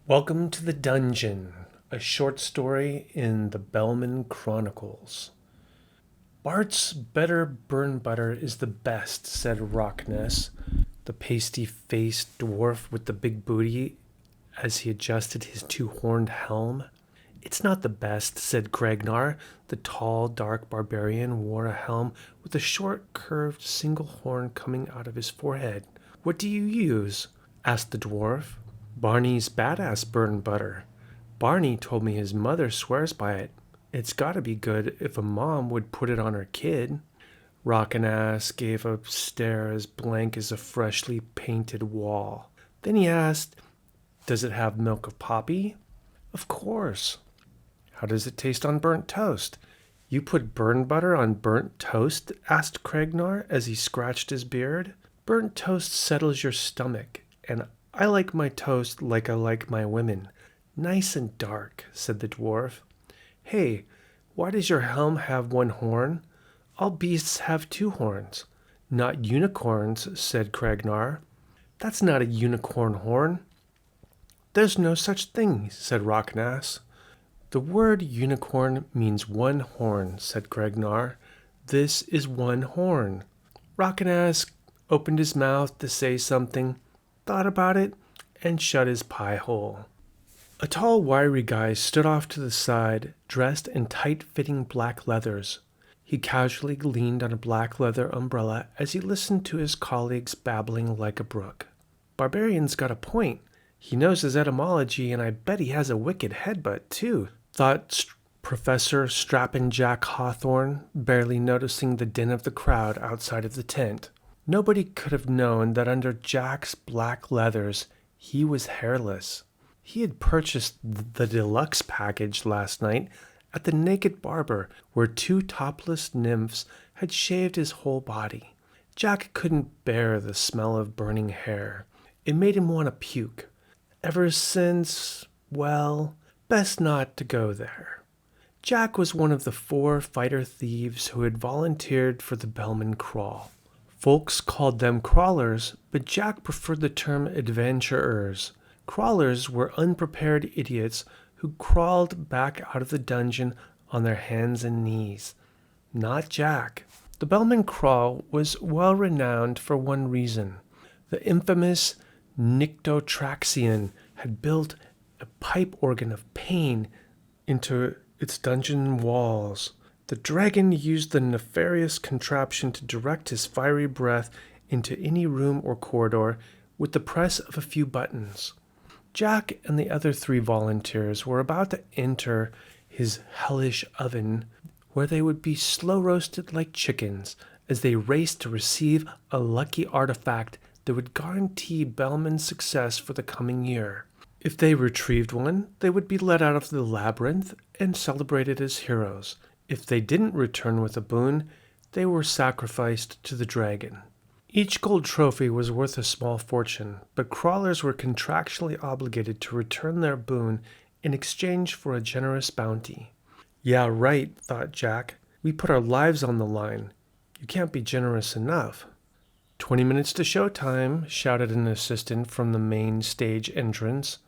Welcome to the Dungeon, a short story in the Belman Chronicles. Bart's better burn butter is the best, said Rockness, the pasty-faced dwarf with the big booty, as he adjusted his two-horned helm. It's not the best, said Gregnar. The tall, dark barbarian wore a helm with a short, curved single horn coming out of his forehead. What do you use? Asked the dwarf. Barney's badass burn butter. Barney told me his mother swears by it. It's gotta be good if a mom would put it on her kid. Rockin' Ass gave a stare as blank as a freshly painted wall. Then he asked, Does it have milk of poppy? Of course. How does it taste on burnt toast? You put burn butter on burnt toast? Asked Craignar as he scratched his beard. Burnt toast settles your stomach, and I like my toast like I like my women. Nice and dark, said the dwarf. Hey, why does your helm have one horn? All beasts have two horns. Not unicorns, said Cragnar. That's not a unicorn horn. There's no such thing, said Rocknass. The word unicorn means one horn, said Cragnar. This is one horn. Rocknass opened his mouth to say something, thought about it, and shut his pie hole. A tall, wiry guy stood off to the side, dressed in tight-fitting black leathers. He casually leaned on a black leather umbrella as he listened to his colleagues babbling like a brook. Barbarian's got a point. He knows his etymology, and I bet he has a wicked headbutt, too, thought Professor Strappin' Jack Hawthorne, barely noticing the din of the crowd outside of the tent. Nobody could have known that under Jack's black leathers he was hairless. He had purchased the deluxe package last night at the Naked Barber, where two topless nymphs had shaved his whole body. Jack couldn't bear the smell of burning hair. It made him want to puke. Ever since, well, best not to go there. Jack was one of the 4 fighter thieves who had volunteered for the Belman Crawl. Folks called them crawlers, but Jack preferred the term adventurers. Crawlers were unprepared idiots who crawled back out of the dungeon on their hands and knees. Not Jack. The Belman Crawl was well renowned for one reason. The infamous Nyctotraxion had built a pipe organ of pain into its dungeon walls. The dragon used the nefarious contraption to direct his fiery breath into any room or corridor with the press of a few buttons. Jack and the other 3 volunteers were about to enter his hellish oven, where they would be slow-roasted like chickens as they raced to receive a lucky artifact that would guarantee Belman's success for the coming year. If they retrieved one, they would be let out of the labyrinth and celebrated as heroes. If they didn't return with a boon, they were sacrificed to the dragon. Each gold trophy was worth a small fortune, but crawlers were contractually obligated to return their boon in exchange for a generous bounty. Yeah, right, thought Jack. We put our lives on the line. You can't be generous enough. 20 minutes to showtime, shouted an assistant from the main stage entrance.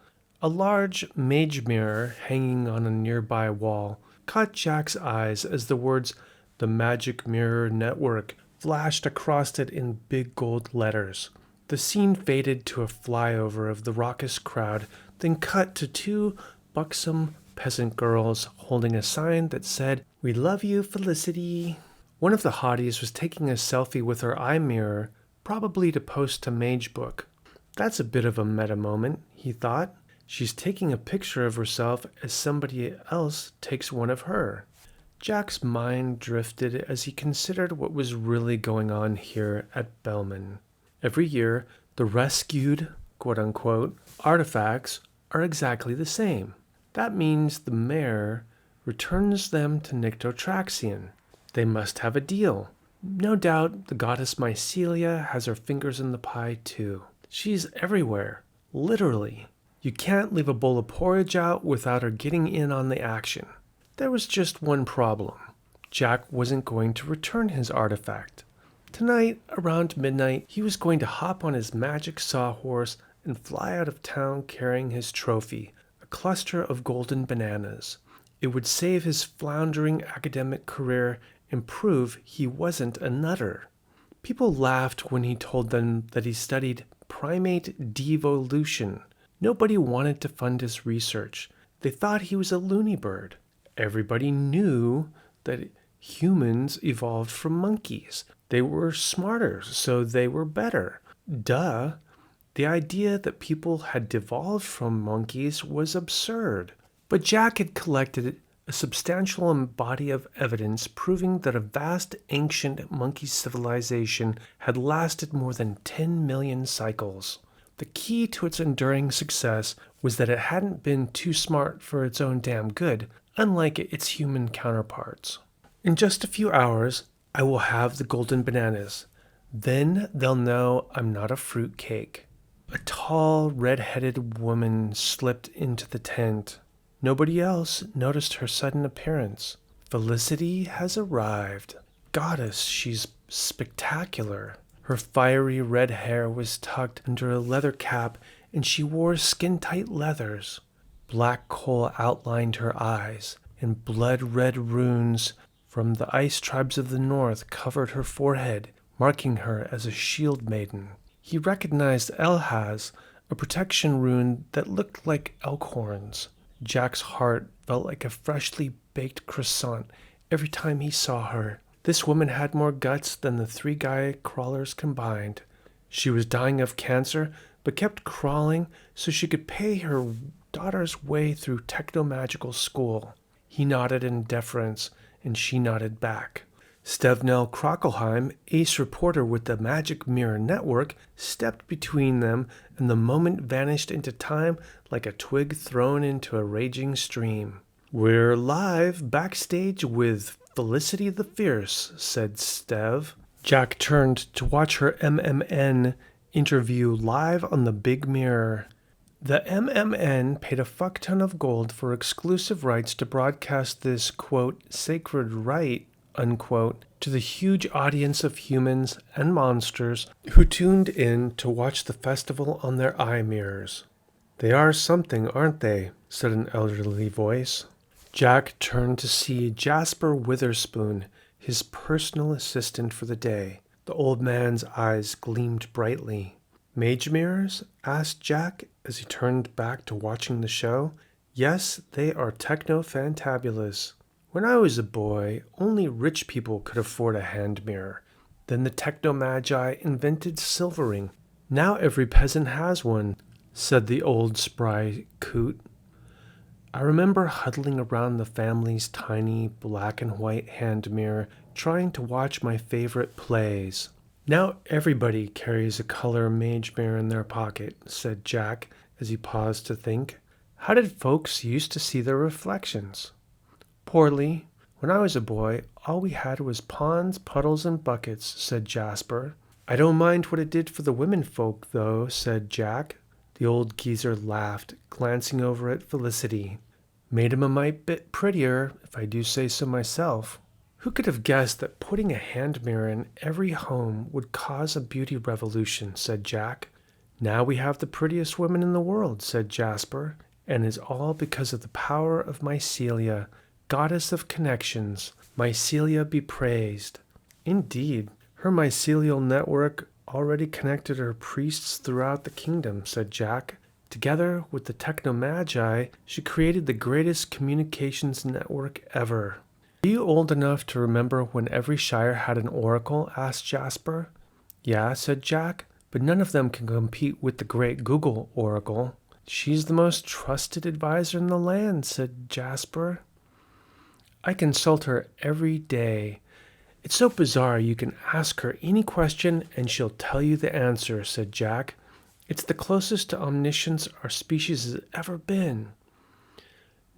A large mage mirror hanging on a nearby wall caught Jack's eyes as the words "The Magic Mirror Network" flashed across it in big gold letters. The scene faded to a flyover of the raucous crowd, then cut to 2 buxom peasant girls holding a sign that said, "We love you, Felicity." One of the hotties was taking a selfie with her eye mirror, probably to post to Magebook. That's a bit of a meta moment, he thought. She's taking a picture of herself as somebody else takes one of her. Jack's mind drifted as he considered what was really going on here at Belman. Every year, the rescued, quote-unquote, artifacts are exactly the same. That means the mayor returns them to Nyctotraxion. They must have a deal. No doubt the goddess Mycelia has her fingers in the pie too. She's everywhere, literally. You can't leave a bowl of porridge out without her getting in on the action. There was just one problem. Jack wasn't going to return his artifact. Tonight, around midnight, he was going to hop on his magic sawhorse and fly out of town carrying his trophy, a cluster of golden bananas. It would save his floundering academic career and prove he wasn't a nutter. People laughed when he told them that he studied primate devolution. Nobody wanted to fund his research. They thought he was a loony bird. Everybody knew that humans evolved from monkeys. They were smarter, so they were better. Duh. The idea that people had devolved from monkeys was absurd. But Jack had collected a substantial body of evidence proving that a vast ancient monkey civilization had lasted more than 10 million cycles. The key to its enduring success was that it hadn't been too smart for its own damn good, unlike its human counterparts. In just a few hours, I will have the golden bananas. Then they'll know I'm not a fruitcake. A tall, red-headed woman slipped into the tent. Nobody else noticed her sudden appearance. Felicity has arrived. Goddess, she's spectacular. Her fiery red hair was tucked under a leather cap, and she wore skin-tight leathers. Black coal outlined her eyes, and blood-red runes from the ice tribes of the north covered her forehead, marking her as a shield maiden. He recognized Elhaz, a protection rune that looked like elk horns. Jack's heart felt like a freshly baked croissant every time he saw her. This woman had more guts than the 3 guy crawlers combined. She was dying of cancer, but kept crawling so she could pay her daughter's way through technomagical school. He nodded in deference, and she nodded back. Stevnell Krockelheim, ace reporter with the Magic Mirror Network, stepped between them, and the moment vanished into time like a twig thrown into a raging stream. "We're live backstage with Felicity the Fierce," said Stev. Jack turned to watch her MMN interview live on the big mirror. The MMN paid a fuck ton of gold for exclusive rights to broadcast this, quote, sacred right, unquote, to the huge audience of humans and monsters who tuned in to watch the festival on their eye mirrors. "They are something, aren't they?" said an elderly voice. Jack turned to see Jasper Witherspoon, his personal assistant for the day. The old man's eyes gleamed brightly. "Mage mirrors?" asked Jack as he turned back to watching the show. "Yes, they are techno-fantabulous. When I was a boy, only rich people could afford a hand mirror. Then the technomagi invented silvering. Now every peasant has one," said the old spry coot. I remember huddling around the family's tiny black and white hand mirror, trying to watch my favorite plays. "Now everybody carries a color mage mirror in their pocket," said Jack as he paused to think. "How did folks used to see their reflections?" "Poorly. When I was a boy, all we had was ponds, puddles, and buckets," said Jasper. "I don't mind what it did for the women folk, though," said Jack. The old geezer laughed, glancing over at Felicity. "Made 'em a mite bit prettier, if I do say so myself." Who could have guessed that putting a hand mirror in every home would cause a beauty revolution, said Jack. "Now we have the prettiest women in the world," said Jasper, "and it's all because of the power of Mycelia, goddess of connections. Mycelia be praised." "Indeed, her mycelial network already connected her priests throughout the kingdom," said Jack. "Together with the technomagi, she created the greatest communications network ever." "Are you old enough to remember when every shire had an oracle?" asked Jasper. "Yeah," said Jack, "but none of them can compete with the great Google oracle." "She's the most trusted advisor in the land," said Jasper. "I consult her every day. It's so bizarre you can ask her any question and she'll tell you the answer," said Jack. "It's the closest to omniscience our species has ever been."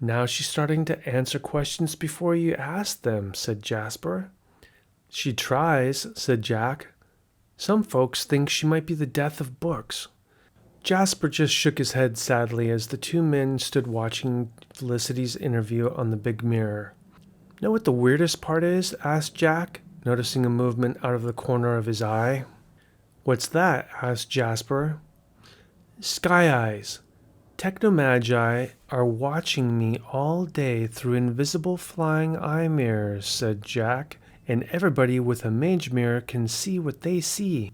"Now she's starting to answer questions before you ask them," said Jasper. "She tries," said Jack. "Some folks think she might be the death of books." Jasper just shook his head sadly as the two men stood watching Felicity's interview on the big mirror. "Know what the weirdest part is?" asked Jack, noticing a movement out of the corner of his eye. "What's that?" asked Jasper. Sky Eyes. Technomagi are watching me all day through invisible flying eye mirrors, said Jack, and everybody with a mage mirror can see what they see.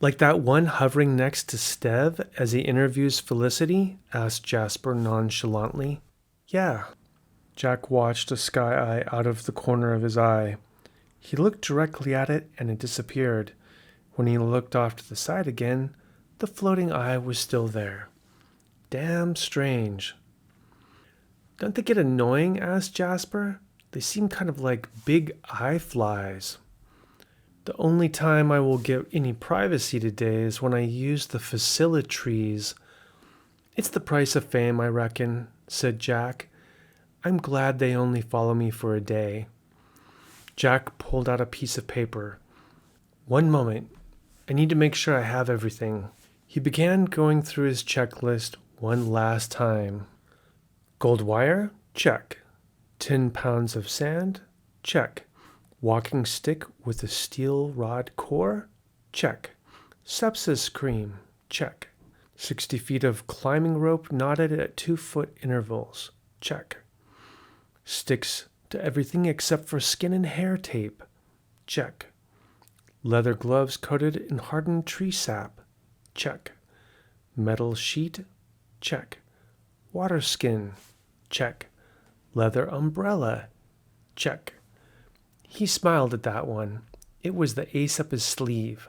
Like that one hovering next to Stev as he interviews Felicity? Asked Jasper nonchalantly. Yeah. Jack watched a sky eye out of the corner of his eye. He looked directly at it and it disappeared. When he looked off to the side again, the floating eye was still there. Damn strange. Don't they get annoying? Asked Jasper. They seem kind of like big eye flies. The only time I will get any privacy today is when I use the facilitries. It's the price of fame, I reckon, said Jack. I'm glad they only follow me for a day. Jack pulled out a piece of paper. One moment. I need to make sure I have everything. He began going through his checklist one last time. Gold wire? Check. 10 pounds of sand? Check. Walking stick with a steel rod core? Check. Sepsis cream? Check. 60 feet of climbing rope knotted at 2-foot intervals? Check. Sticks to everything except for skin and hair tape? Check. Leather gloves coated in hardened tree sap? Check. Metal sheet? Check. Water skin? Check. Leather umbrella? Check. He smiled at that one. It was the ace up his sleeve.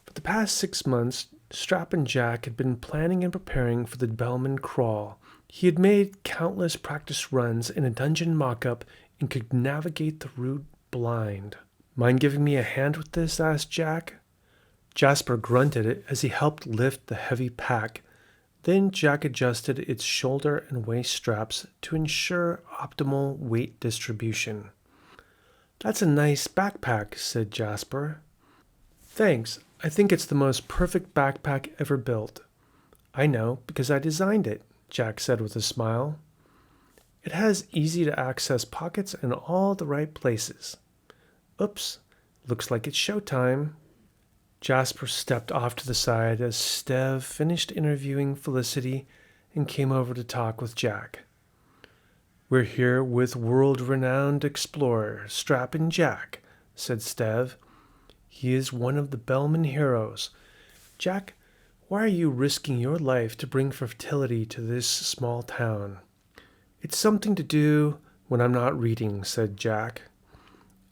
For the past 6 months, Strap and Jack had been planning and preparing for the Belman crawl. He had made countless practice runs in a dungeon mock-up and could navigate the route blind. Mind giving me a hand with this? Asked Jack. Jasper grunted as he helped lift the heavy pack. Then Jack adjusted its shoulder and waist straps to ensure optimal weight distribution. That's a nice backpack, said Jasper. Thanks. I think it's the most perfect backpack ever built. I know, because I designed it, Jack said with a smile. It has easy-to-access pockets in all the right places. Oops, looks like it's showtime. Jasper stepped off to the side as Stev finished interviewing Felicity and came over to talk with Jack. We're here with world-renowned explorer Strappin' Jack, said Stev. He is one of the Belman heroes. Jack, why are you risking your life to bring fertility to this small town? It's something to do when I'm not reading, said Jack.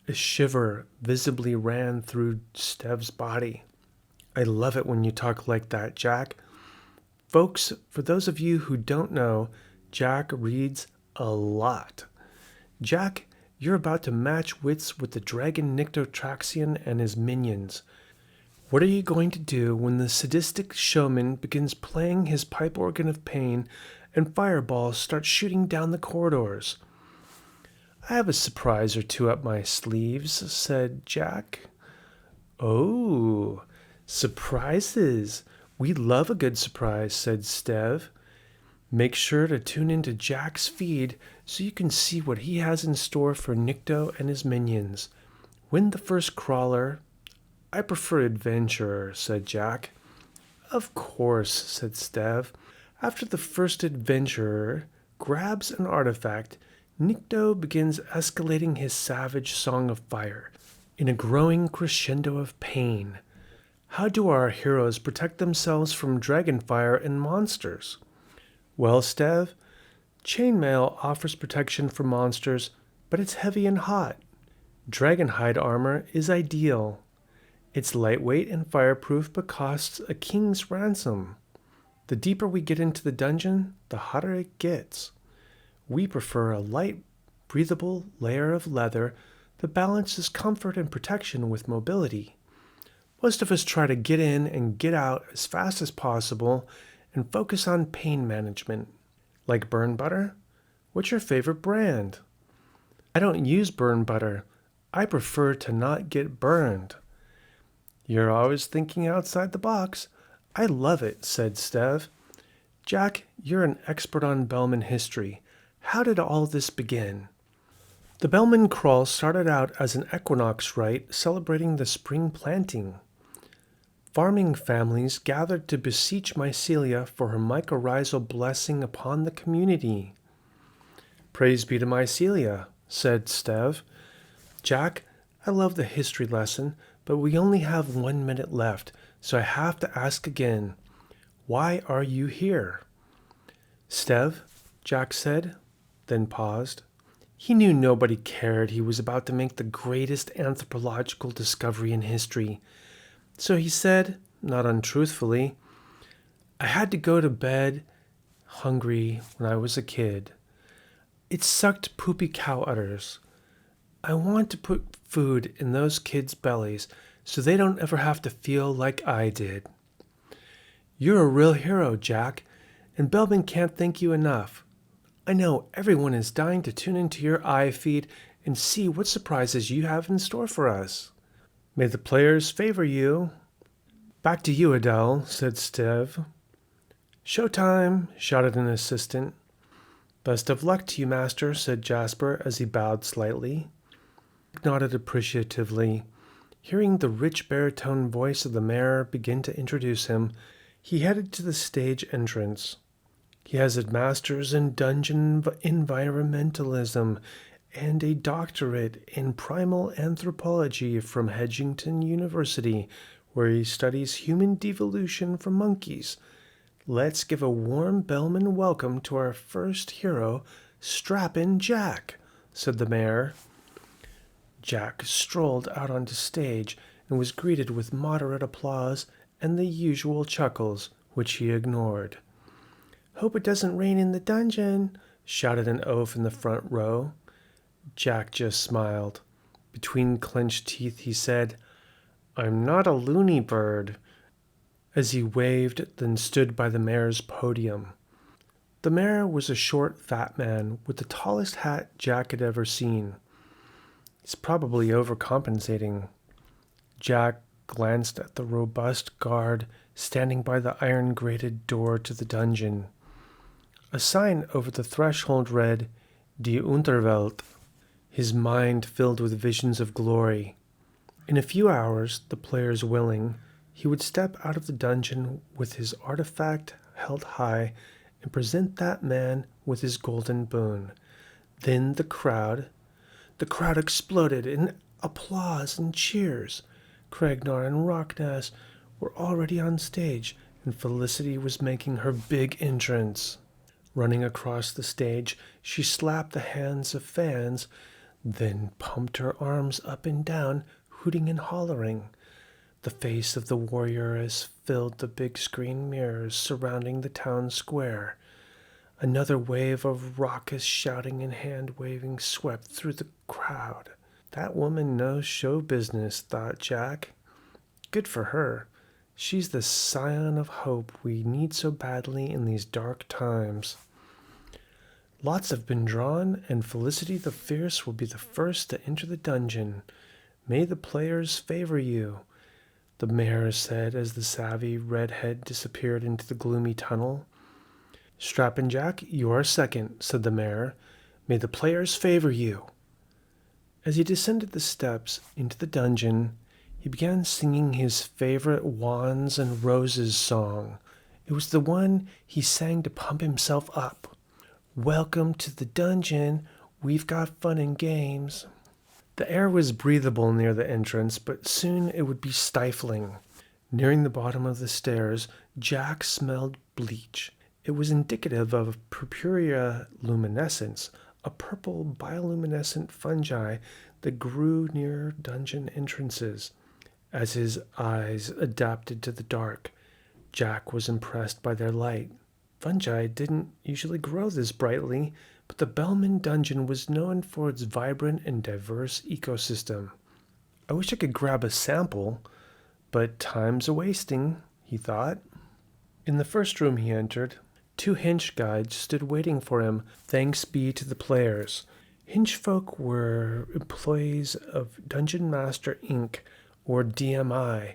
A shiver visibly ran through Stev's body. I love it when you talk like that, Jack. Folks, for those of you who don't know, Jack reads a lot. Jack, you're about to match wits with the dragon Nyctotraxion and his minions. What are you going to do when the sadistic showman begins playing his pipe organ of pain and fireballs start shooting down the corridors? I have a surprise or two up my sleeves, said Jack. Oh, surprises. We love a good surprise, said Stev. Make sure to tune into Jack's feed so you can see what he has in store for Nycto and his minions. Win the first crawler. I prefer adventurer, said Jack. Of course, said Stev. After the first adventurer grabs an artifact, Nycto begins escalating his savage song of fire in a growing crescendo of pain. How do our heroes protect themselves from dragonfire and monsters? Well, Stev, chainmail offers protection from monsters, but it's heavy and hot. Dragonhide armor is ideal. It's lightweight and fireproof, but costs a king's ransom. The deeper we get into the dungeon, the hotter it gets. We prefer a light, breathable layer of leather that balances comfort and protection with mobility. Most of us try to get in and get out as fast as possible and focus on pain management. Like burn butter? What's your favorite brand? I don't use burn butter. I prefer to not get burned. You're always thinking outside the box. I love it, said Stev. Jack, you're an expert on Belman history. How did all this begin? The Belman crawl started out as an equinox rite celebrating the spring planting. Farming families gathered to beseech Mycelia for her mycorrhizal blessing upon the community. Praise be to Mycelia, said Stev. Jack, I love the history lesson, but we only have 1 minute left, so I have to ask again. Why are you here? Stev, Jack said, then paused. He knew nobody cared. He was about to make the greatest anthropological discovery in history. So he said, not untruthfully, I had to go to bed hungry when I was a kid. It sucked poopy cow udders. I want to put food in those kids' bellies so they don't ever have to feel like I did. You're a real hero, Jack, and Belman can't thank you enough. I know everyone is dying to tune into your iFeed and see what surprises you have in store for us. May the players favor you. Back to you, Adele, said Stev. Showtime, shouted an assistant. Best of luck to you, master, said Jasper as he bowed slightly. Jack nodded appreciatively. Hearing the rich baritone voice of the mayor begin to introduce him, he headed to the stage entrance. He has a master's in dungeon environmentalism and a doctorate in primal anthropology from Hedgington University, where he studies human devolution from monkeys. Let's give a warm Belman welcome to our first hero, Strappin' Jack, said the mayor. Jack strolled out onto stage and was greeted with moderate applause and the usual chuckles, which he ignored. Hope it doesn't rain in the dungeon, shouted an oaf in the front row. Jack just smiled. Between clenched teeth, he said, I'm not a loony bird, as he waved, then stood by the mayor's podium. The mayor was a short, fat man with the tallest hat Jack had ever seen. He's probably overcompensating. Jack glanced at the robust guard standing by the iron-grated door to the dungeon. A sign over the threshold read, Die Unterwelt. His mind filled with visions of glory. In a few hours, the players willing, he would step out of the dungeon with his artifact held high and present that man with his golden boon. Then the crowd exploded in applause and cheers. Cragnar and Rockness were already on stage, and Felicity was making her big entrance. Running across the stage, she slapped the hands of fans, then pumped her arms up and down, hooting and hollering. The face of the warrioress filled the big screen mirrors surrounding the town square. Another wave of raucous shouting and hand-waving swept through the crowd. That woman knows show business, thought Jack. Good for her. She's the scion of hope we need so badly in these dark times. Lots have been drawn, and Felicity the Fierce will be the first to enter the dungeon. May the players favor you, the mayor said as the savvy redhead disappeared into the gloomy tunnel. Strappin' Jack, you are second, said the mayor. May the players favor you. As he descended the steps into the dungeon, he began singing his favorite Wands and Roses song. It was the one he sang to pump himself up. Welcome to the dungeon, we've got fun and games. The air was breathable near the entrance, but soon it would be stifling. Nearing the bottom of the stairs, Jack smelled bleach. It was indicative of purpurea luminescence, a purple bioluminescent fungi that grew near dungeon entrances. As his eyes adapted to the dark, Jack was impressed by their light. Fungi didn't usually grow this brightly, but the Belman dungeon was known for its vibrant and diverse ecosystem. I wish I could grab a sample, but time's a-wasting, he thought. In the first room he entered, 2 hench guides stood waiting for him, thanks be to the players. Henchfolk were employees of Dungeon Master Inc., or DMI,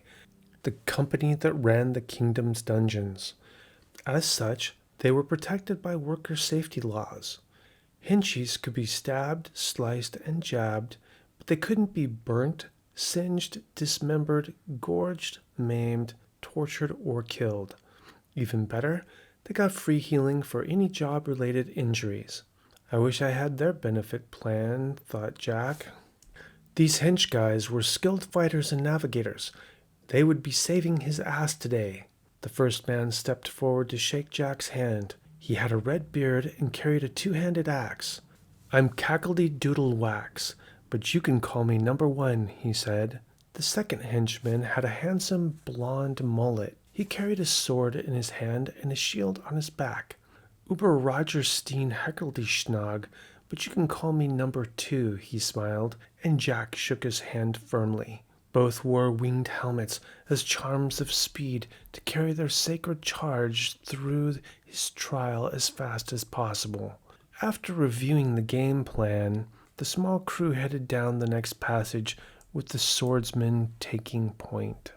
the company that ran the kingdom's dungeons. As such, they were protected by worker safety laws. Henchies could be stabbed, sliced, and jabbed, but they couldn't be burnt, singed, dismembered, gorged, maimed, tortured, or killed. Even better, they got free healing for any job-related injuries. I wish I had their benefit plan, thought Jack. These hench guys were skilled fighters and navigators. They would be saving his ass today. The first man stepped forward to shake Jack's hand. He had a red beard and carried a two-handed axe. I'm Cackledy-Doodle-Wax, but you can call me Number 1, he said. The second henchman had a handsome blonde mullet. He carried a sword in his hand and a shield on his back. Uber Rogerstein Heckeldyschnog, but you can call me Number 2, he smiled, and Jack shook his hand firmly. Both wore winged helmets as charms of speed to carry their sacred charge through his trial as fast as possible. After reviewing the game plan, the small crew headed down the next passage with the swordsman taking point.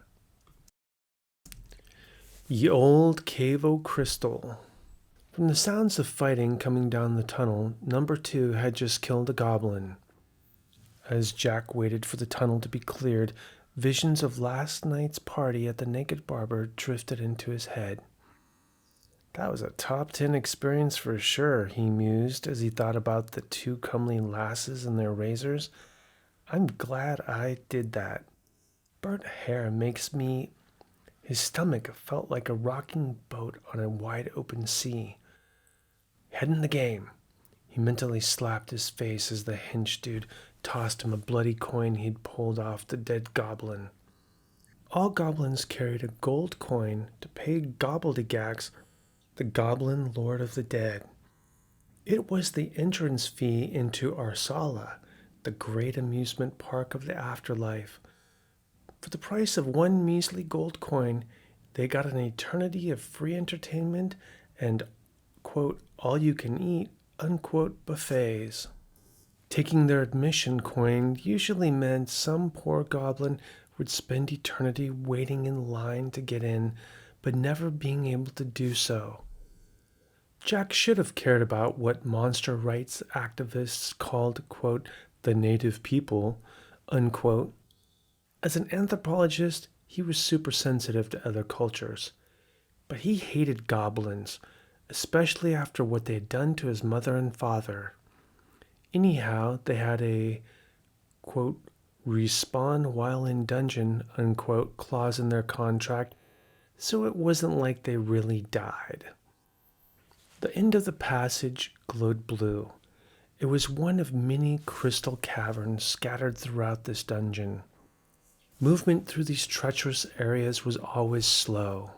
Ye Old Cave o' Crystal. From the sounds of fighting coming down the tunnel, Number 2 had just killed a goblin. As Jack waited for the tunnel to be cleared, visions of last night's party at the Naked Barber drifted into his head. That was a top 10 experience for sure, he mused as he thought about the two comely lasses and their razors. I'm glad I did that. Burnt hair makes me... His stomach felt like a rocking boat on a wide open sea. Head in the game. He mentally slapped his face as the hench dude tossed him a bloody coin he'd pulled off the dead goblin. All goblins carried a gold coin to pay Gobbledygax, the goblin lord of the dead. It was the entrance fee into Arsala, the great amusement park of the afterlife. For the price of one measly gold coin, they got an eternity of free entertainment and, quote, all-you-can-eat, unquote, buffets. Taking their admission coin usually meant some poor goblin would spend eternity waiting in line to get in, but never being able to do so. Jack should have cared about what monster rights activists called, quote, the native people, unquote. As an anthropologist, he was super sensitive to other cultures. But he hated goblins, especially after what they had done to his mother and father. Anyhow, they had a, quote, respawn while in dungeon, unquote, clause in their contract, so it wasn't like they really died. The end of the passage glowed blue. It was one of many crystal caverns scattered throughout this dungeon. Movement through these treacherous areas was always slow.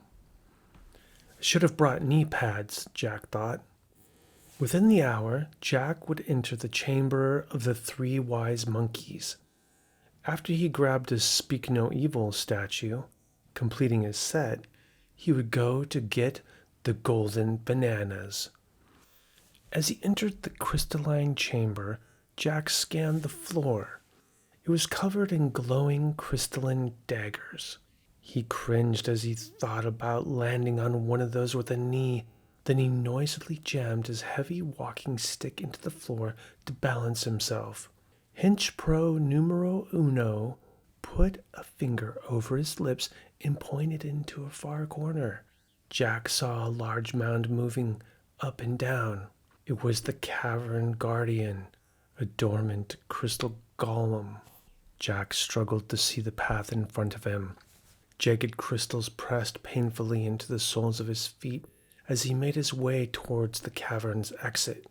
I should have brought knee pads, Jack thought. Within the hour, Jack would enter the chamber of the three wise monkeys. After he grabbed his Speak No Evil statue, completing his set, he would go to get the golden bananas. As he entered the crystalline chamber, Jack scanned the floor. It was covered in glowing crystalline daggers. He cringed as he thought about landing on one of those with a knee. Then he noisily jammed his heavy walking stick into the floor to balance himself. Hench pro numero uno put a finger over his lips and pointed into a far corner. Jack saw a large mound moving up and down. It was the cavern guardian, a dormant crystal golem. Jack struggled to see the path in front of him. Jagged crystals pressed painfully into the soles of his feet as he made his way towards the cavern's exit.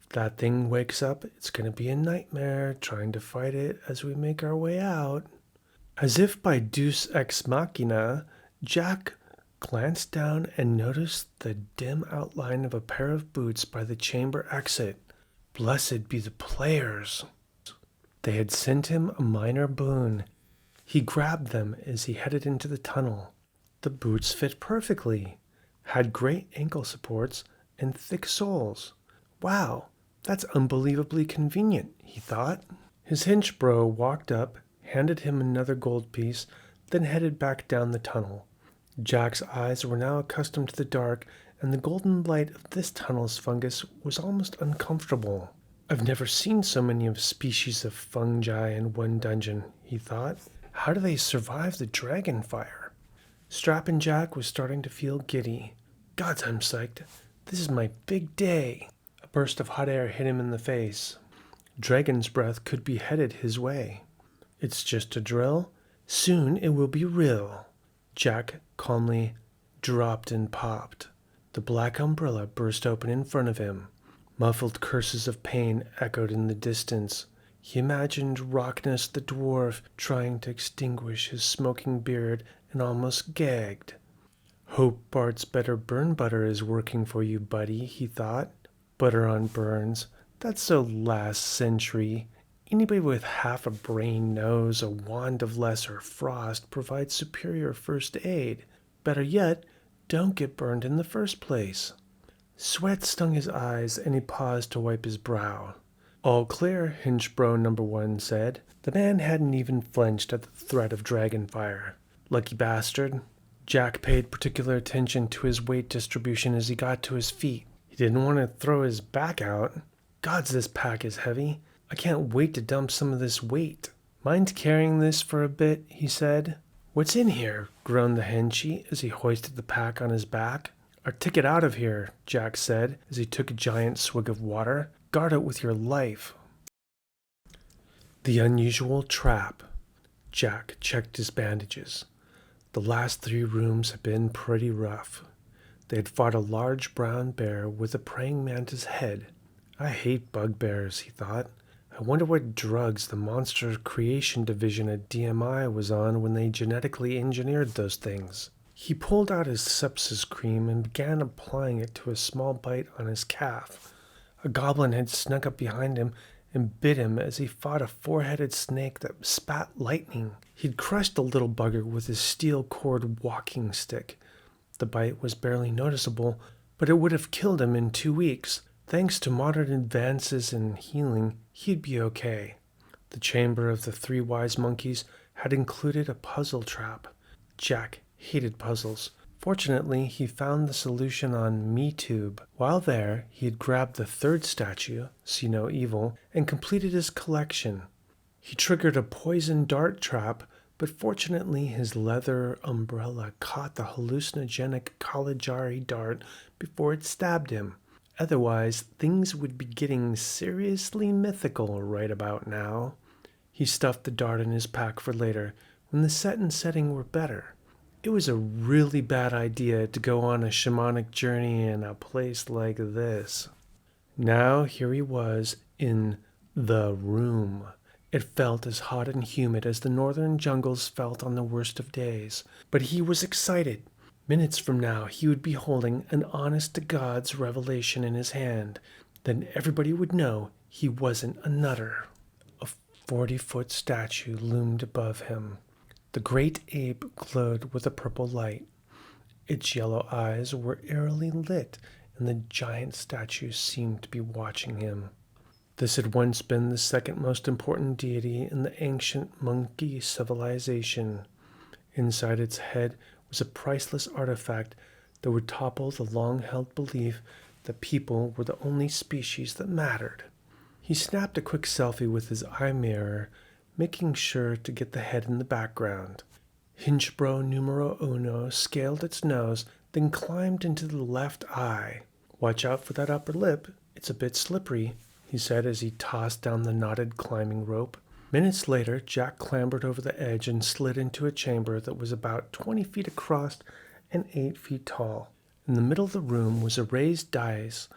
If that thing wakes up, it's going to be a nightmare trying to fight it as we make our way out. As if by deus ex machina, Jack glanced down and noticed the dim outline of a pair of boots by the chamber exit. Blessed be the players. They had sent him a minor boon. He grabbed them as he headed into the tunnel. The boots fit perfectly, had great ankle supports, and thick soles. Wow, that's unbelievably convenient, he thought. His hench bro walked up, handed him another gold piece, then headed back down the tunnel. Jack's eyes were now accustomed to the dark, and the golden light of this tunnel's fungus was almost uncomfortable. I've never seen so many of species of fungi in one dungeon, he thought. How do they survive the dragon fire? Strappin' Jack was starting to feel giddy. Gods, I'm psyched. This is my big day. A burst of hot air hit him in the face. Dragon's breath could be headed his way. It's just a drill. Soon it will be real. Jack calmly dropped and popped. The black umbrella burst open in front of him. Muffled curses of pain echoed in the distance. He imagined Rockness the dwarf trying to extinguish his smoking beard and almost gagged. Hope Bart's Better Burn Butter is working for you, buddy, he thought. Butter on burns. That's so last century. Anybody with half a brain knows a wand of lesser frost provides superior first aid. Better yet, don't get burned in the first place. Sweat stung his eyes, and he paused to wipe his brow. All clear, Hinchbro number 1 said. The man hadn't even flinched at the threat of dragon fire. Lucky bastard. Jack paid particular attention to his weight distribution as he got to his feet. He didn't want to throw his back out. Gods, this pack is heavy. I can't wait to dump some of this weight. Mind carrying this for a bit, he said. What's in here? Groaned the henchie as he hoisted the pack on his back. Our ticket out of here, Jack said as he took a giant swig of water. Guard it with your life. The unusual trap. Jack checked his bandages. The last 3 rooms had been pretty rough. They had fought a large brown bear with a praying mantis head. I hate bugbears, he thought. I wonder what drugs the Monster Creation Division at DMI was on when they genetically engineered those things. He pulled out his sepsis cream and began applying it to a small bite on his calf. A goblin had snuck up behind him and bit him as he fought a 4-headed snake that spat lightning. He'd crushed the little bugger with his steel-cord walking stick. The bite was barely noticeable, but it would have killed him in 2 weeks. Thanks to modern advances in healing, he'd be okay. The chamber of the 3 wise monkeys had included a puzzle trap. Jack hated puzzles. Fortunately, he found the solution on MeTube. While there, he had grabbed the 3rd statue, See No Evil, and completed his collection. He triggered a poison dart trap, but fortunately his leather umbrella caught the hallucinogenic Caligari dart before it stabbed him. Otherwise, things would be getting seriously mythical right about now. He stuffed the dart in his pack for later, when the set and setting were better. It was a really bad idea to go on a shamanic journey in a place like this. Now here he was in the room. It felt as hot and humid as the northern jungles felt on the worst of days. But he was excited. Minutes from now he would be holding an honest-to-God's revelation in his hand. Then everybody would know he wasn't a nutter. A 40-foot statue loomed above him. The great ape glowed with a purple light. Its yellow eyes were eerily lit, and the giant statue seemed to be watching him. This had once been the second most important deity in the ancient monkey civilization. Inside its head was a priceless artifact that would topple the long-held belief that people were the only species that mattered. He snapped a quick selfie with his eye mirror, making sure to get the head in the background. Hinchbro numero 1 scaled its nose, then climbed into the left eye. Watch out for that upper lip, it's a bit slippery, he said as he tossed down the knotted climbing rope. Minutes later, Jack clambered over the edge and slid into a chamber that was about 20 feet across and 8 feet tall. In the middle of the room was a raised dais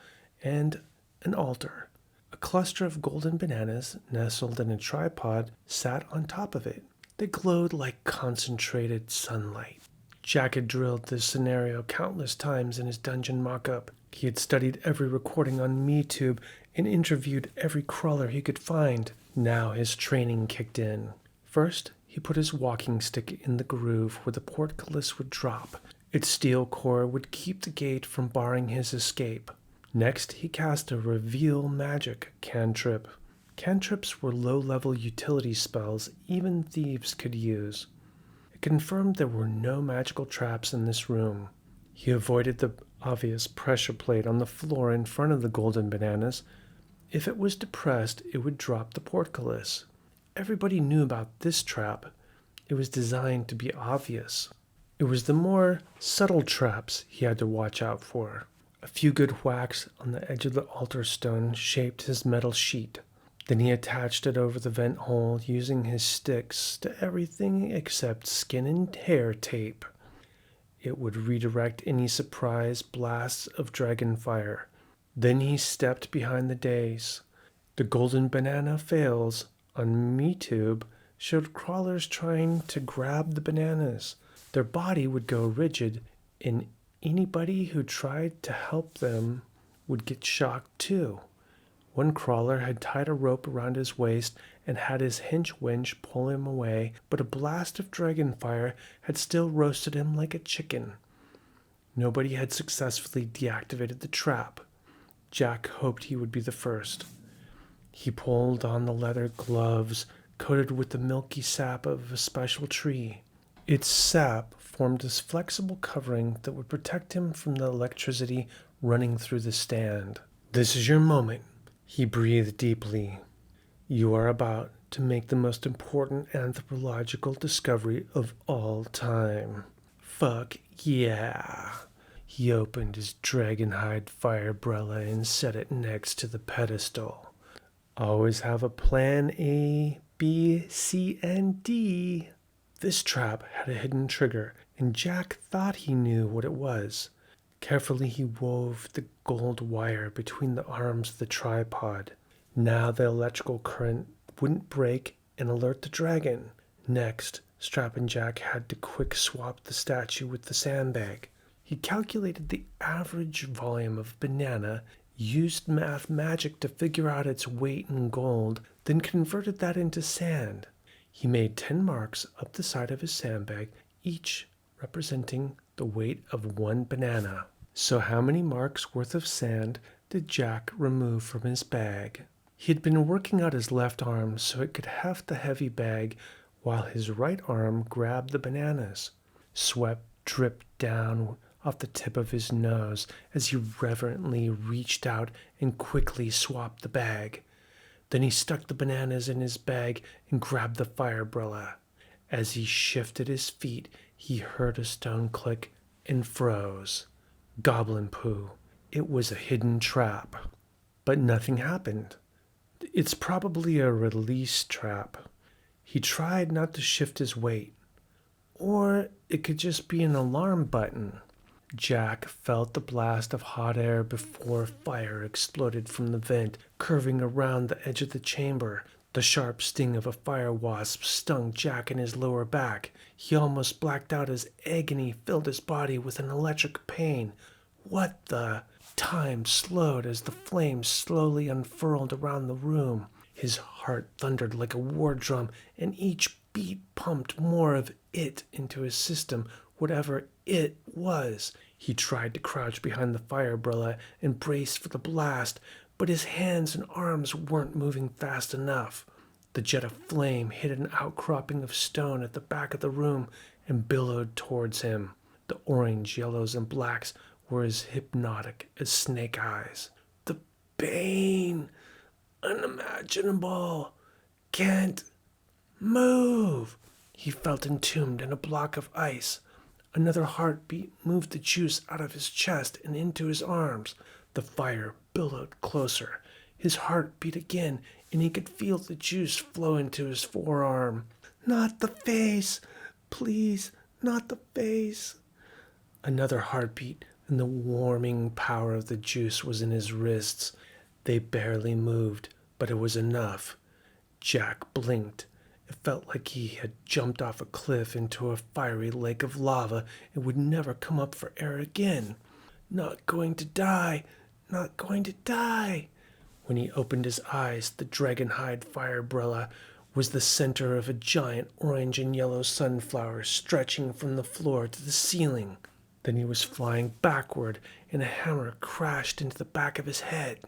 and an altar. A cluster of golden bananas, nestled in a tripod, sat on top of it. They glowed like concentrated sunlight. Jack had drilled this scenario countless times in his dungeon mock-up. He had studied every recording on MeTube and interviewed every crawler he could find. Now his training kicked in. First, he put his walking stick in the groove where the portcullis would drop. Its steel core would keep the gate from barring his escape. Next, he cast a reveal magic cantrip. Cantrips were low-level utility spells even thieves could use. It confirmed there were no magical traps in this room. He avoided the obvious pressure plate on the floor in front of the golden bananas. If it was depressed, it would drop the portcullis. Everybody knew about this trap. It was designed to be obvious. It was the more subtle traps he had to watch out for. A few good whacks on the edge of the altar stone shaped his metal sheet. Then he attached it over the vent hole using his sticks to everything except skin and hair tape. It would redirect any surprise blasts of dragon fire. Then he stepped behind the days. The golden banana fails on MeTube showed crawlers trying to grab the bananas. Their body would go rigid, and anybody who tried to help them would get shocked too. One crawler had tied a rope around his waist and had his hinge winch pull him away, but a blast of dragon fire had still roasted him like a chicken. Nobody had successfully deactivated the trap. Jack hoped he would be the first. He pulled on the leather gloves coated with the milky sap of a special tree. Its sap formed this flexible covering that would protect him from the electricity running through the stand. "This is your moment," he breathed deeply. "You are about to make the most important anthropological discovery of all time." Fuck yeah. He opened his dragonhide firebrella and set it next to the pedestal. Always have a plan A, B, C, and D. This trap had a hidden trigger, and Jack thought he knew what it was. Carefully he wove the gold wire between the arms of the tripod. Now the electrical current wouldn't break and alert the dragon. Next, Strappin' Jack had to quick swap the statue with the sandbag. He calculated the average volume of banana, used math magic to figure out its weight in gold, then converted that into sand. He made 10 marks up the side of his sandbag, each representing the weight of one banana. So how many marks worth of sand did Jack remove from his bag? He had been working out his left arm so it could heft the heavy bag while his right arm grabbed the bananas. Sweat dripped down off the tip of his nose as he reverently reached out and quickly swapped the bag. Then he stuck the bananas in his bag and grabbed the firebrella. As he shifted his feet, he heard a stone click and froze. Goblin poo. It was a hidden trap. But nothing happened. It's probably a release trap. He tried not to shift his weight. Or it could just be an alarm button. Jack felt the blast of hot air before fire exploded from the vent, curving around the edge of the chamber. The sharp sting of a fire wasp stung Jack in his lower back. He almost blacked out as agony filled his body with an electric pain. What the? Time slowed as the flames slowly unfurled around the room. His heart thundered like a war drum, and each beat pumped more of it into his system, whatever it was. He tried to crouch behind the firebrella and brace for the blast, but his hands and arms weren't moving fast enough. The jet of flame hit an outcropping of stone at the back of the room and billowed towards him. The orange, yellows, and blacks were as hypnotic as snake eyes. The pain! Unimaginable! Can't move! He felt entombed in a block of ice. Another heartbeat moved the juice out of his chest and into his arms. The fire billowed closer. His heart beat again, and he could feel the juice flow into his forearm. Not the face! Please, not the face! Another heartbeat, and the warming power of the juice was in his wrists. They barely moved, but it was enough. Jack blinked. It felt like he had jumped off a cliff into a fiery lake of lava and would never come up for air again. Not going to die! Not going to die! When he opened his eyes, the dragonhide firebrella was the center of a giant orange and yellow sunflower stretching from the floor to the ceiling. Then he was flying backward, and a hammer crashed into the back of his head.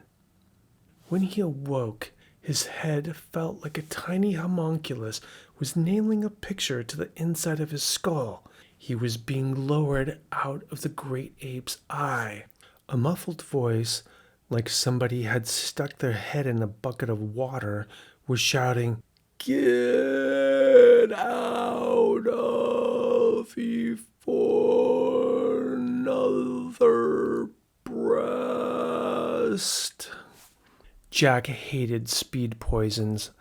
When he awoke, his head felt like a tiny homunculus was nailing a picture to the inside of his skull. He was being lowered out of the great ape's eye. A muffled voice, like somebody had stuck their head in a bucket of water, was shouting, "Get out of here for another breast. Jack hated speed poisons.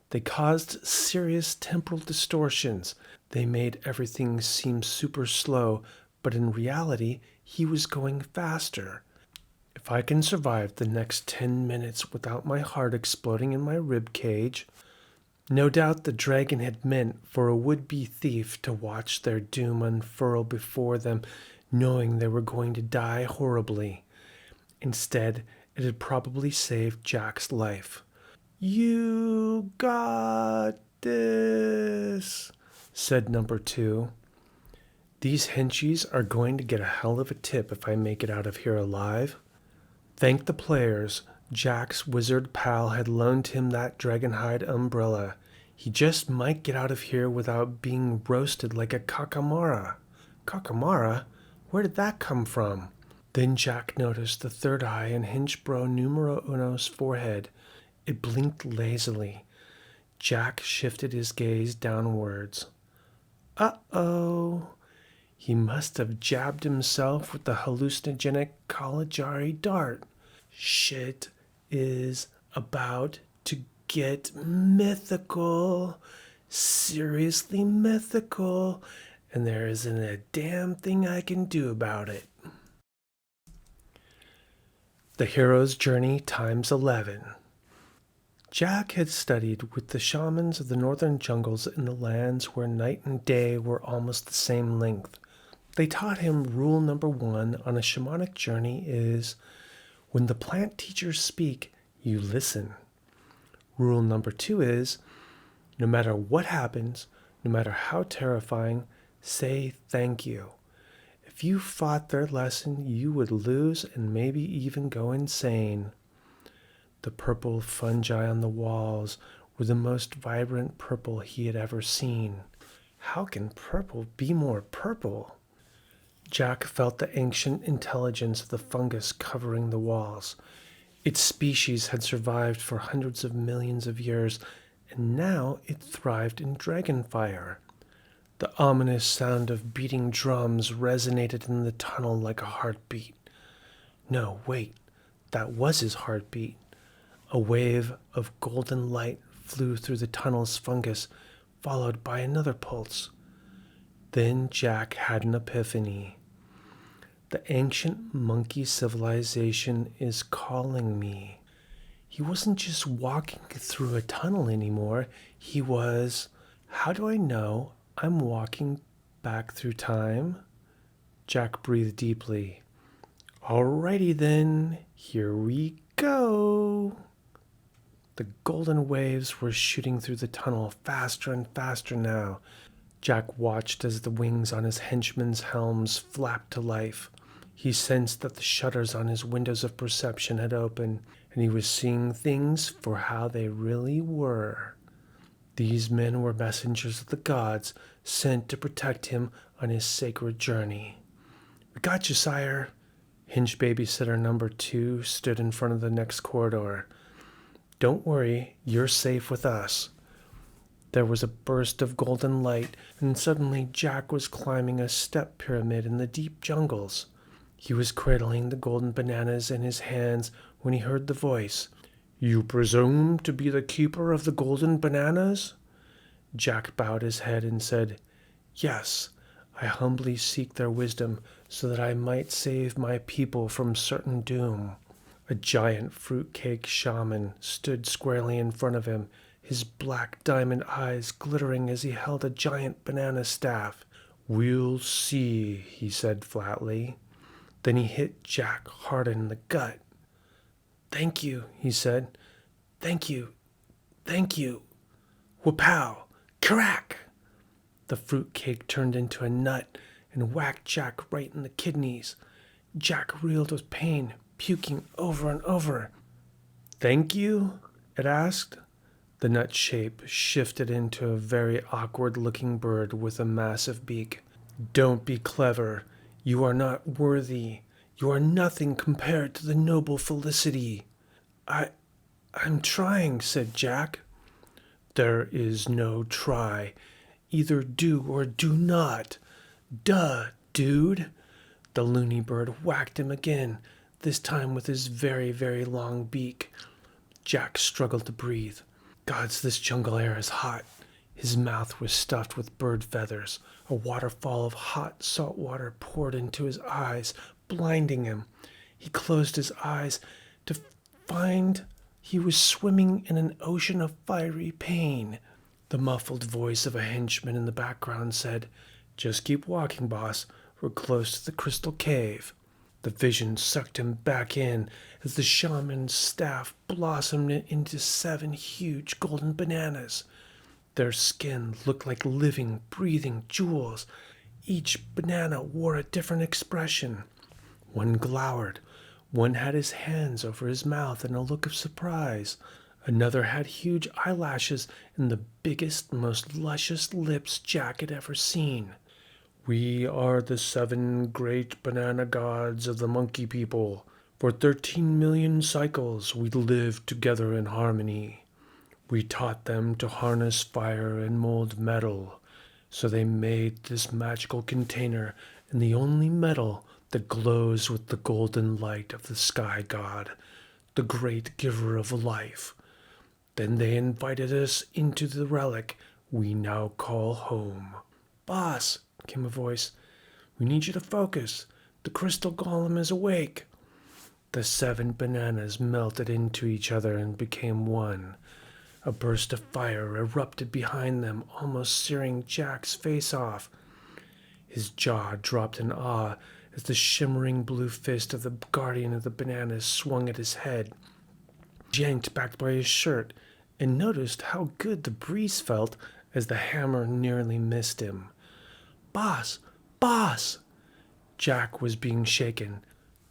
They caused serious temporal distortions. They made everything seem super slow, but in reality, he was going faster. If I can survive the next 10 minutes without my heart exploding in my rib cage. No doubt the dragon had meant for a would-be thief to watch their doom unfurl before them, knowing they were going to die horribly. Instead, it had probably saved Jack's life. "You got this," said number 2. "These henchies are going to get a hell of a tip if I make it out of here alive." Thank the players, Jack's wizard pal had loaned him that dragonhide umbrella. He just might get out of here without being roasted like a cacamara. Cacamara? Where did that come from? Then Jack noticed the third eye in Hinchbro Numero Uno's forehead. It blinked lazily. Jack shifted his gaze downwards. Uh-oh. He must have jabbed himself with the hallucinogenic Caligari dart. Shit is about to get mythical. Seriously mythical. And there isn't a damn thing I can do about it. The Hero's Journey times 11. Jack had studied with the shamans of the northern jungles in the lands where night and day were almost the same length. They taught him rule number 1 on a shamanic journey is, when the plant teachers speak, you listen. Rule number 2 is, no matter what happens, no matter how terrifying, say thank you. If you fought their lesson, you would lose and maybe even go insane. The purple fungi on the walls were the most vibrant purple he had ever seen. How can purple be more purple? Jack felt the ancient intelligence of the fungus covering the walls. Its species had survived for hundreds of millions of years, and now it thrived in dragonfire. The ominous sound of beating drums resonated in the tunnel like a heartbeat. No, wait, that was his heartbeat. A wave of golden light flew through the tunnel's fungus, followed by another pulse. Then Jack had an epiphany. The ancient monkey civilization is calling me. He wasn't just walking through a tunnel anymore. He was, how do I know I'm walking back through time? Jack breathed deeply. Alrighty then, here we go. The golden waves were shooting through the tunnel faster and faster now. Jack watched as the wings on his henchmen's helms flapped to life. He sensed that the shutters on his windows of perception had opened, and he was seeing things for how they really were. These men were messengers of the gods, sent to protect him on his sacred journey. "We got you, sire." Hinge babysitter number 2 stood in front of the next corridor. "Don't worry, you're safe with us." There was a burst of golden light, and suddenly Jack was climbing a step pyramid in the deep jungles. He was cradling the golden bananas in his hands when he heard the voice. "You presume to be the keeper of the golden bananas?" Jack bowed his head and said, "Yes, I humbly seek their wisdom so that I might save my people from certain doom." A giant fruitcake shaman stood squarely in front of him, his black diamond eyes glittering as he held a giant banana staff. "We'll see," he said flatly. Then he hit Jack hard in the gut. "Thank you," he said. "Thank you. Thank you." Wha-pow! Crack! The fruitcake turned into a nut and whacked Jack right in the kidneys. Jack reeled with pain, puking over and over. "Thank you?" it asked. The nut shape shifted into a very awkward-looking bird with a massive beak. "Don't be clever. You are not worthy. You are nothing compared to the noble Felicity." I'm trying," said Jack. "There is no try. Either do or do not. Duh, dude!" The loony bird whacked him again, this time with his very, very long beak. Jack struggled to breathe. "Gods, this jungle air is hot." His mouth was stuffed with bird feathers. A waterfall of hot salt water poured into his eyes, blinding him. He closed his eyes to find he was swimming in an ocean of fiery pain. The muffled voice of a henchman in the background said, "Just keep walking, boss. We're close to the crystal cave." The vision sucked him back in as the shaman's staff blossomed into 7 huge golden bananas. Their skin looked like living, breathing jewels. Each banana wore a different expression. One glowered. One had his hands over his mouth in a look of surprise. Another had huge eyelashes and the biggest, most luscious lips Jack had ever seen. "We are the 7 great banana gods of the monkey people. For 13 million cycles we lived together in harmony. We taught them to harness fire and mold metal, so they made this magical container and the only metal that glows with the golden light of the sky god, the great giver of life. Then they invited us into the relic we now call home." "Boss," came a voice, "we need you to focus. The crystal golem is awake." The 7 bananas melted into each other and became one. A burst of fire erupted behind them, almost searing Jack's face off. His jaw dropped in awe as the shimmering blue fist of the guardian of the bananas swung at his head. He yanked back by his shirt and noticed how good the breeze felt as the hammer nearly missed him. "Boss! Boss!" Jack was being shaken.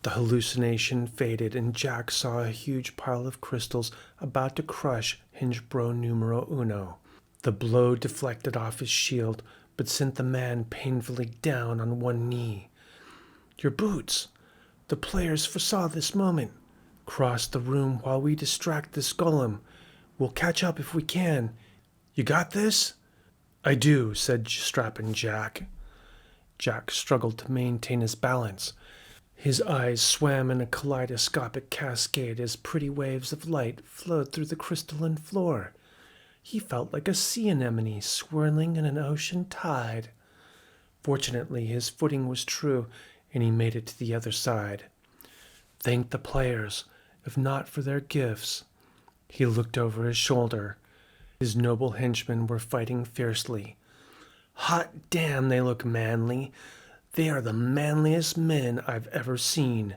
The hallucination faded, and Jack saw a huge pile of crystals about to crush Hinge Bro Numero Uno. The blow deflected off his shield, but sent the man painfully down on one knee. "Your boots!" The players foresaw this moment. "Cross the room while we distract this golem. We'll catch up if we can. You got this?" "I do," said strapping Jack. Jack struggled to maintain his balance. His eyes swam in a kaleidoscopic cascade as pretty waves of light flowed through the crystalline floor. He felt like a sea anemone swirling in an ocean tide. Fortunately, his footing was true, and he made it to the other side. Thank the players, if not for their gifts. He looked over his shoulder. His noble henchmen were fighting fiercely. Hot damn, they look manly. They are the manliest men I've ever seen.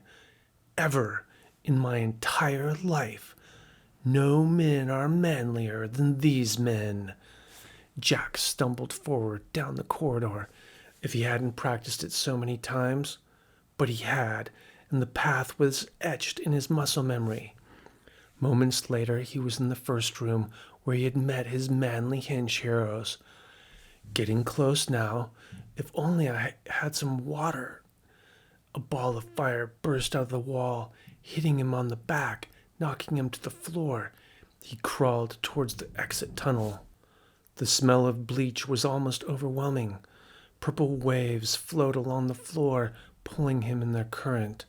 Ever in my entire life. No men are manlier than these men. Jack stumbled forward down the corridor, if he hadn't practiced it so many times. But he had, and the path was etched in his muscle memory. Moments later, he was in the first room where he had met his manly Hinge heroes. Getting close now. If only I had some water. A ball of fire burst out of the wall, hitting him on the back, knocking him to the floor. He crawled towards the exit tunnel. The smell of bleach was almost overwhelming. Purple waves flowed along the floor, pulling him in their current.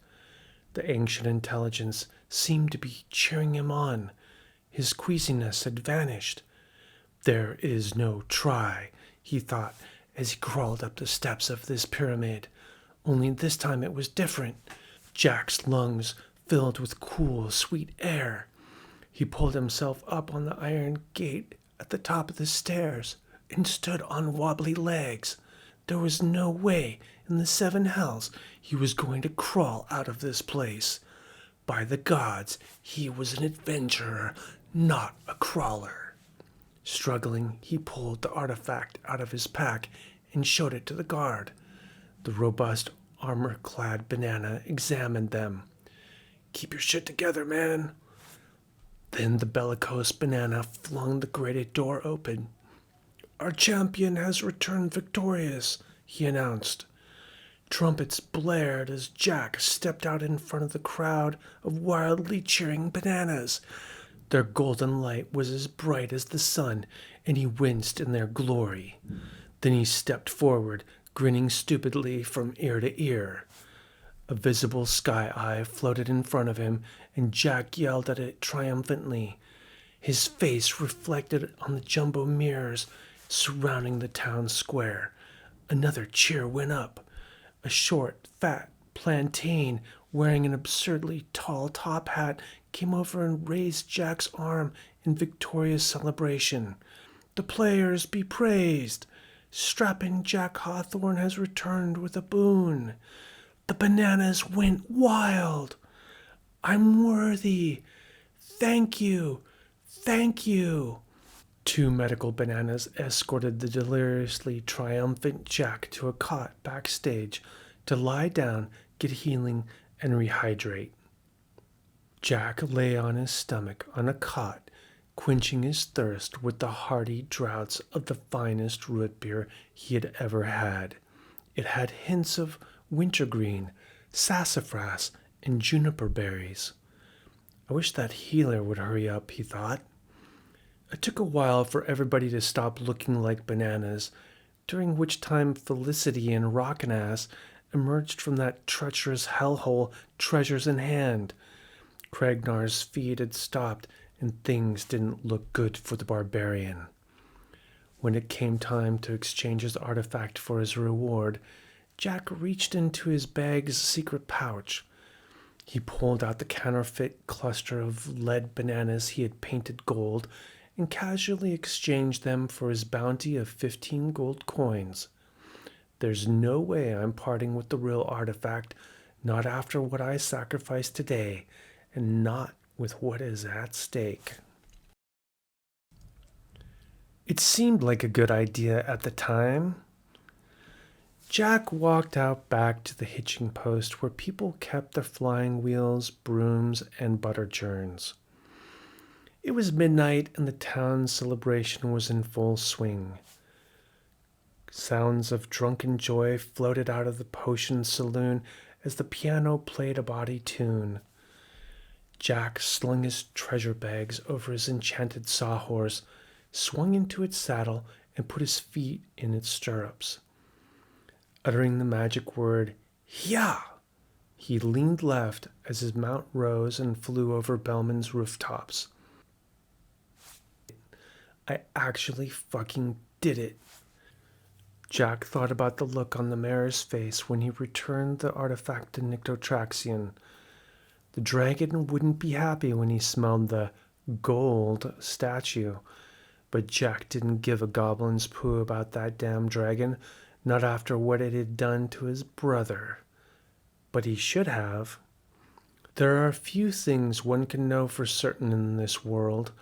The ancient intelligence seemed to be cheering him on. His queasiness had vanished. "There is no try," he thought, as he crawled up the steps of this pyramid. Only this time it was different. Jack's lungs filled with cool, sweet air. He pulled himself up on the iron gate at the top of the stairs and stood on wobbly legs. There was no way in the 7 hells he was going to crawl out of this place. By the gods, he was an adventurer, not a crawler. Struggling, he pulled the artifact out of his pack and showed it to the guard. The robust, armor-clad banana examined them. "Keep your shit together, man." Then the bellicose banana flung the grated door open. "Our champion has returned victorious," he announced. Trumpets blared as Jack stepped out in front of the crowd of wildly cheering bananas. Their golden light was as bright as the sun, and he winced in their glory. Then he stepped forward, grinning stupidly from ear to ear. A visible sky eye floated in front of him, and Jack yelled at it triumphantly. His face reflected on the jumbo mirrors surrounding the town square. Another cheer went up. A short, fat plantain wearing an absurdly tall top hat came over and raised Jack's arm in victorious celebration. The players be praised. Strapping Jack Hawthorne has returned with a boon. The bananas went wild. I'm worthy. Thank you. Thank you. Two medical bananas escorted the deliriously triumphant Jack to a cot backstage to lie down, get healing, and rehydrate. Jack lay on his stomach on a cot, quenching his thirst with the hearty draughts of the finest root beer he had ever had. It had hints of wintergreen, sassafras, and juniper berries. I wish that healer would hurry up, he thought. It took a while for everybody to stop looking like bananas, during which time Felicity and Rock'n'Ass emerged from that treacherous hellhole, treasures in hand. Cragnar's feed had stopped, and things didn't look good for the barbarian. When it came time to exchange his artifact for his reward, Jack reached into his bag's secret pouch. He pulled out the counterfeit cluster of lead bananas he had painted gold and casually exchanged them for his bounty of 15 gold coins. There's no way I'm parting with the real artifact, not after what I sacrificed today, and not with what is at stake. It seemed like a good idea at the time. Jack walked out back to the hitching post where people kept their flying wheels, brooms, and butter churns. It was midnight and the town's celebration was in full swing. Sounds of drunken joy floated out of the potion saloon as the piano played a bawdy tune. Jack slung his treasure bags over his enchanted sawhorse, swung into its saddle, and put his feet in its stirrups. Uttering the magic word, "Yah!" he leaned left as his mount rose and flew over Belman's rooftops. I actually fucking did it. Jack thought about the look on the mayor's face when he returned the artifact to Nyctotraxion. The dragon wouldn't be happy when he smelled the gold statue, but Jack didn't give a goblin's poo about that damn dragon, not after what it had done to his brother. But he should have. There are a few things one can know for certain in this world,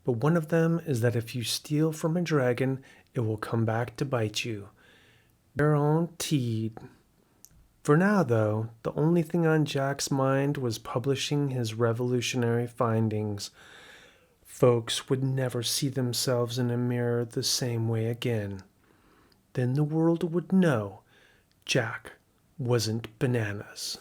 but one of them is that if you steal from a dragon, it will come back to bite you. Guaranteed. For now, though, the only thing on Jack's mind was publishing his revolutionary findings. Folks would never see themselves in a mirror the same way again. Then the world would know Jack wasn't bananas.